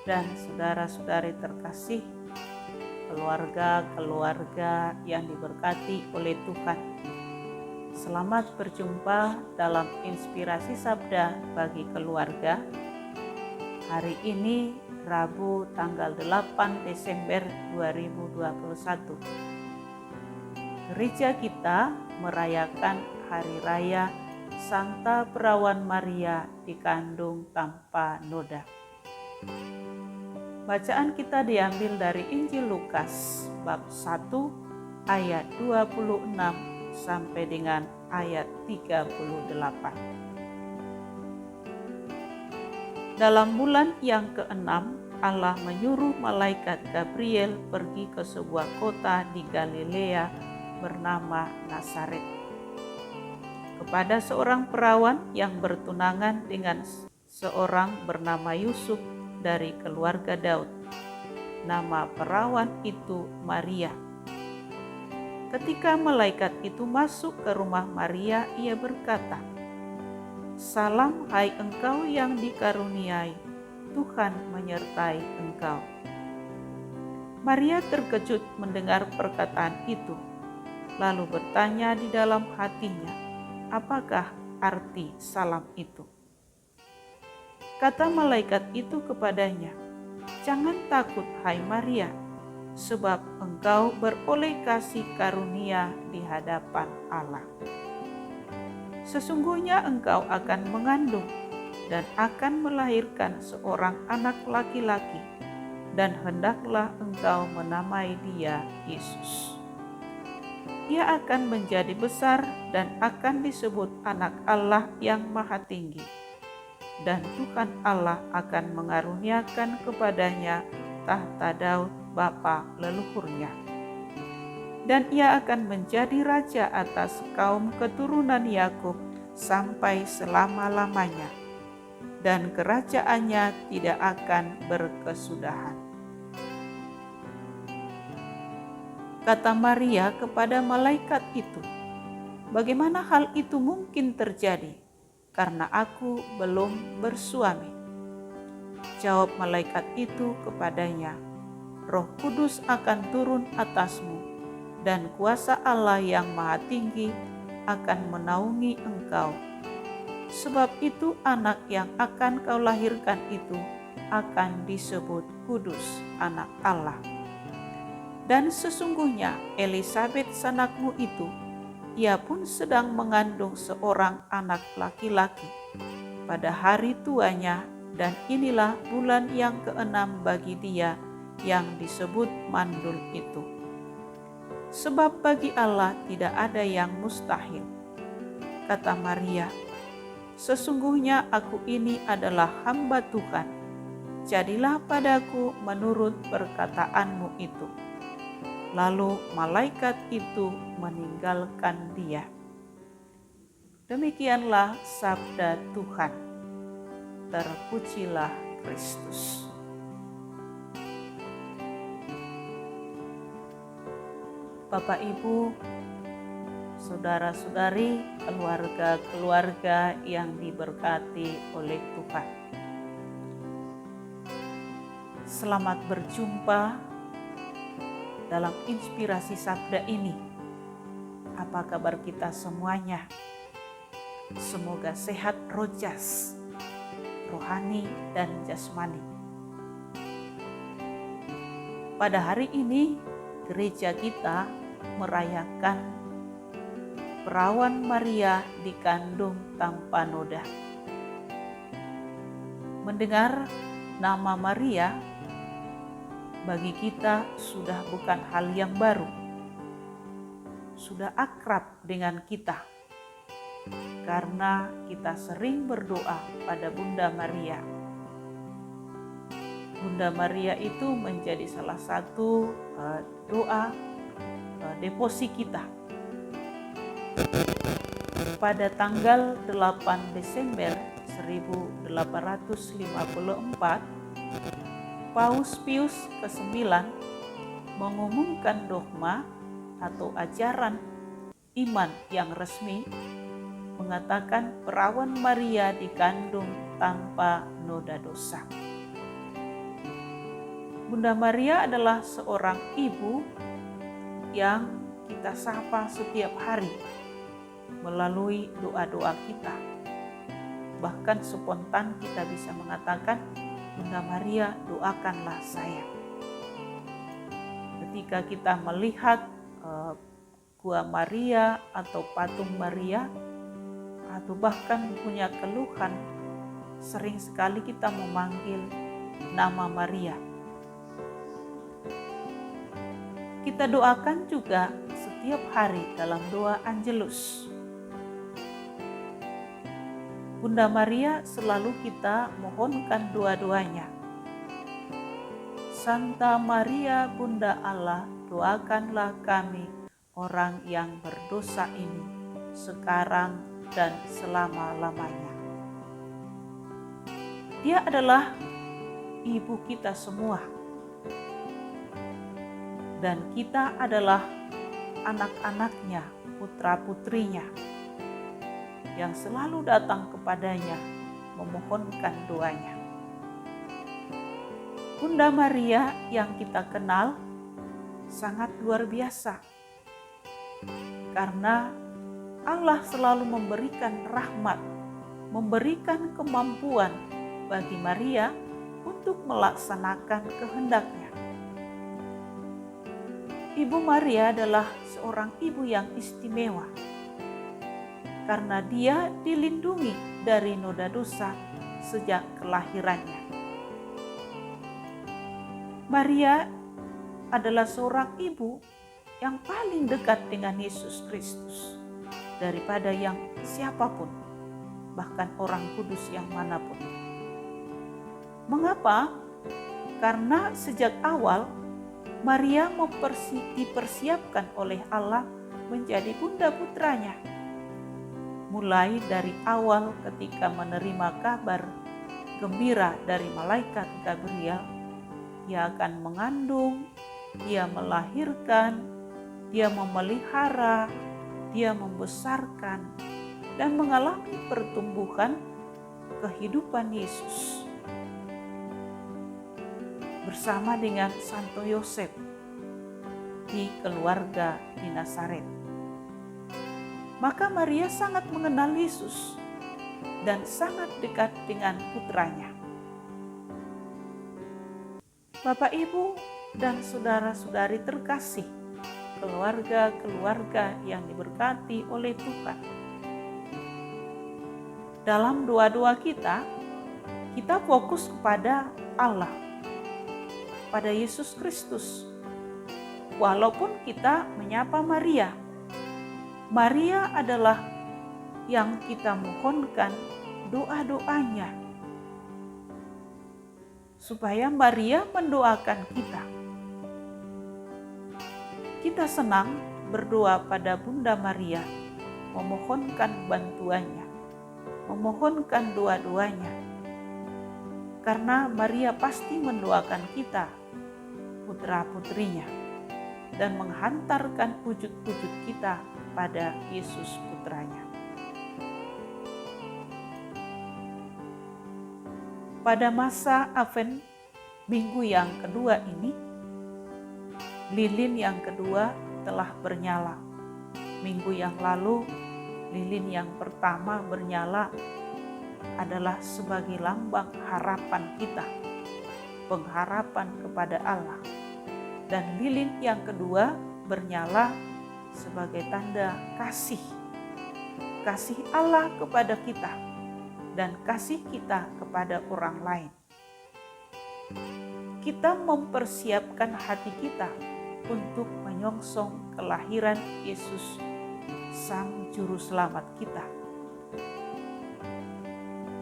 dan saudara-saudari terkasih, keluarga-keluarga yang diberkati oleh Tuhan. Selamat berjumpa dalam Inspirasi Sabda bagi Keluarga. Hari ini Rabu tanggal 8 Desember 2021. Gereja kita merayakan Hari Raya Santa Perawan Maria dikandung tanpa noda. Bacaan kita diambil dari Injil Lukas bab 1 ayat 26 sampai dengan ayat 38. Dalam bulan yang ke-6, Allah menyuruh malaikat Gabriel pergi ke sebuah kota di Galilea bernama Nazaret, kepada seorang perawan yang bertunangan dengan seorang bernama Yusuf dari keluarga Daud. Nama perawan itu Maria. Ketika malaikat itu masuk ke rumah Maria, ia berkata, "Salam, hai engkau yang dikaruniai, Tuhan menyertai engkau." Maria terkejut mendengar perkataan itu, lalu bertanya di dalam hatinya, apakah arti salam itu? Kata malaikat itu kepadanya, "Jangan takut, hai Maria, sebab engkau beroleh kasih karunia di hadapan Allah. Sesungguhnya engkau akan mengandung dan akan melahirkan seorang anak laki-laki, dan hendaklah engkau menamai dia Yesus. Ia akan menjadi besar dan akan disebut Anak Allah yang Maha Tinggi, dan Tuhan Allah akan mengaruniakan kepadanya tahta Daud bapa leluhurnya. Dan ia akan menjadi raja atas kaum keturunan Yakub sampai selama-lamanya, dan kerajaannya tidak akan berkesudahan." Kata Maria kepada malaikat itu, "Bagaimana hal itu mungkin terjadi, karena aku belum bersuami?" Jawab malaikat itu kepadanya, "Roh Kudus akan turun atasmu, dan kuasa Allah yang Maha Tinggi akan menaungi engkau. Sebab itu anak yang akan kau lahirkan itu akan disebut kudus, Anak Allah. Dan sesungguhnya Elisabet sanakmu itu, ia pun sedang mengandung seorang anak laki-laki pada hari tuanya, dan inilah bulan yang ke-6 bagi dia yang disebut mandul itu. Sebab bagi Allah tidak ada yang mustahil." Kata Maria, "Sesungguhnya aku ini adalah hamba Tuhan, jadilah padaku menurut perkataanmu itu." Lalu malaikat itu meninggalkan dia. Demikianlah sabda Tuhan. Terpujilah Kristus. Bapak, Ibu, saudara-saudari, keluarga-keluarga yang diberkati oleh Tuhan. Selamat berjumpa dalam Inspirasi Sabda ini. Apa kabar kita semuanya? Semoga sehat rojas, rohani dan jasmani. Pada hari ini gereja kita merayakan Perawan Maria dikandung tanpa noda. Mendengar nama Maria bagi kita sudah bukan hal yang baru. Sudah akrab dengan kita, karena kita sering berdoa pada Bunda Maria. Bunda Maria itu menjadi salah satu doa devosi kita. Pada tanggal 8 Desember 1854, Paus Pius ke-9 mengumumkan dogma atau ajaran iman yang resmi, mengatakan Perawan Maria dikandung tanpa noda dosa. Bunda Maria adalah seorang ibu yang kita sapa setiap hari melalui doa-doa kita. Bahkan spontan kita bisa mengatakan, Bunda Maria, doakanlah saya. Ketika kita melihat Gua Maria atau patung Maria, atau bahkan punya keluhan, sering sekali kita memanggil nama Maria. Kita doakan juga setiap hari dalam doa Angelus. Bunda Maria selalu kita mohonkan doa-doanya. Santa Maria Bunda Allah, doakanlah kami orang yang berdosa ini sekarang dan selama-lamanya. Dia adalah ibu kita semua. Dan kita adalah anak-anaknya, putra-putrinya, yang selalu datang kepadanya memohonkan doanya. Bunda Maria yang kita kenal sangat luar biasa, karena Allah selalu memberikan rahmat, memberikan kemampuan bagi Maria untuk melaksanakan kehendaknya. Ibu Maria adalah seorang ibu yang istimewa karena dia dilindungi dari noda dosa sejak kelahirannya. Maria adalah seorang ibu yang paling dekat dengan Yesus Kristus daripada yang siapapun, bahkan orang kudus yang manapun. Mengapa? Karena sejak awal Maria dipersiapkan oleh Allah menjadi bunda putranya. Mulai dari awal ketika menerima kabar gembira dari malaikat Gabriel, dia akan mengandung, dia melahirkan, dia memelihara, dia membesarkan, dan mengalami pertumbuhan kehidupan Yesus bersama dengan Santo Yosef di keluarga di Nazaret. Maka Maria sangat mengenal Yesus dan sangat dekat dengan putranya. Bapak, Ibu, dan saudara-saudari terkasih, keluarga-keluarga yang diberkati oleh Tuhan. Dalam doa-doa kita fokus kepada Allah, pada Yesus Kristus. Walaupun kita menyapa Maria, Maria adalah yang kita mohonkan doa-doanya, supaya Maria mendoakan kita. Kita senang berdoa pada Bunda Maria, memohonkan bantuannya, memohonkan doa-doanya, karena Maria pasti mendoakan kita, putra-putrinya, dan menghantarkan wujud-wujud kita pada Yesus putranya. Pada masa Advent minggu yang kedua ini, lilin yang kedua telah bernyala. Minggu yang lalu, lilin yang pertama bernyala adalah sebagai lambang harapan kita, pengharapan kepada Allah. Dan lilin yang kedua bernyala sebagai tanda kasih Allah kepada kita dan kasih kita kepada orang lain. Kita mempersiapkan hati kita untuk menyongsong kelahiran Yesus, Sang Juru Selamat kita.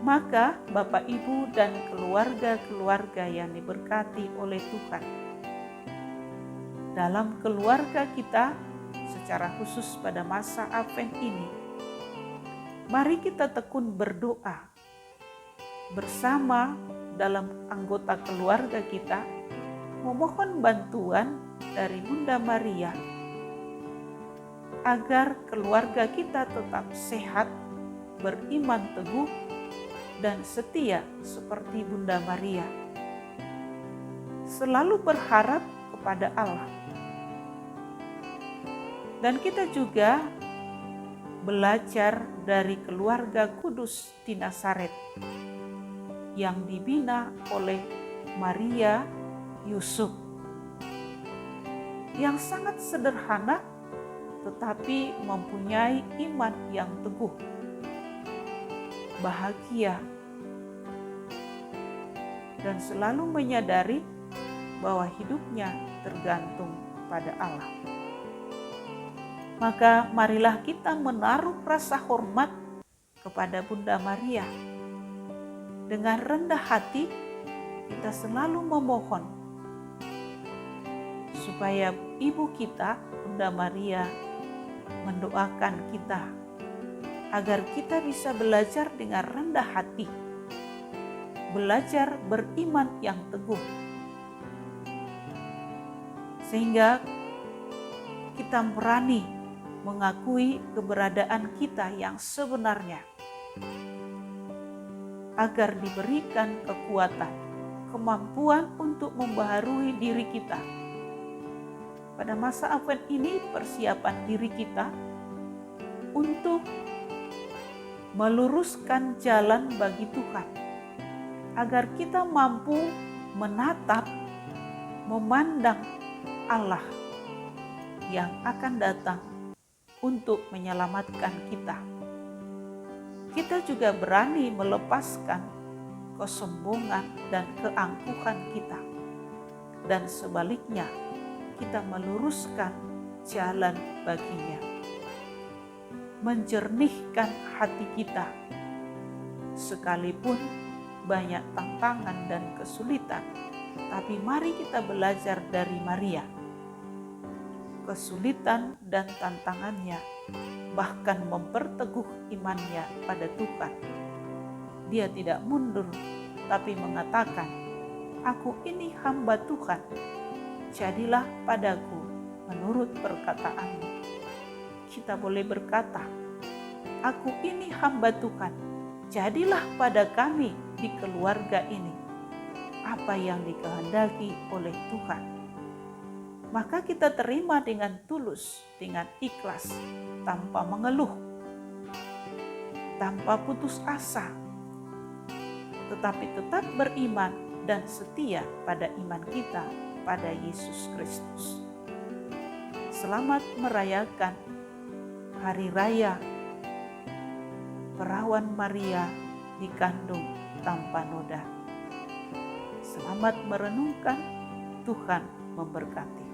Maka Bapak, Ibu, dan keluarga-keluarga yang diberkati oleh Tuhan, dalam keluarga kita secara khusus pada masa Advent ini, mari kita tekun berdoa bersama dalam anggota keluarga kita, memohon bantuan dari Bunda Maria agar keluarga kita tetap sehat, beriman teguh, dan setia seperti Bunda Maria. selalu berharap kepada Allah. Dan kita juga belajar dari keluarga kudus di Nazaret yang dibina oleh Maria Yusuf, yang sangat sederhana tetapi mempunyai iman yang teguh, bahagia, dan selalu menyadari bahwa hidupnya tergantung pada Allah. Maka marilah kita menaruh rasa hormat kepada Bunda Maria. Dengan rendah hati kita selalu memohon supaya Ibu kita, Bunda Maria, mendoakan kita agar kita bisa belajar dengan rendah hati, belajar beriman yang teguh, sehingga kita berani mengakui keberadaan kita yang sebenarnya, agar diberikan kekuatan, kemampuan untuk membaharui diri kita. Pada masa Advent ini, persiapan diri kita untuk meluruskan jalan bagi Tuhan, agar kita mampu menatap, memandang Allah yang akan datang untuk menyelamatkan kita. Kita juga berani melepaskan kesombongan dan keangkuhan kita, dan sebaliknya kita meluruskan jalan baginya, menjernihkan hati kita sekalipun banyak tantangan dan kesulitan. Tapi mari kita belajar dari Maria. Kesulitan dan tantangannya bahkan memperteguh imannya pada Tuhan. Dia tidak mundur, tapi mengatakan, "Aku ini hamba Tuhan, jadilah padaku menurut perkataanmu." Kita boleh berkata, "Aku ini hamba Tuhan, jadilah pada kami di keluarga ini apa yang dikehendaki oleh Tuhan." Maka kita terima dengan tulus, dengan ikhlas, tanpa mengeluh, tanpa putus asa, tetapi tetap beriman dan setia pada iman kita pada Yesus Kristus. Selamat merayakan Hari Raya Perawan Maria dikandung tanpa noda. Selamat merenungkan, Tuhan memberkati.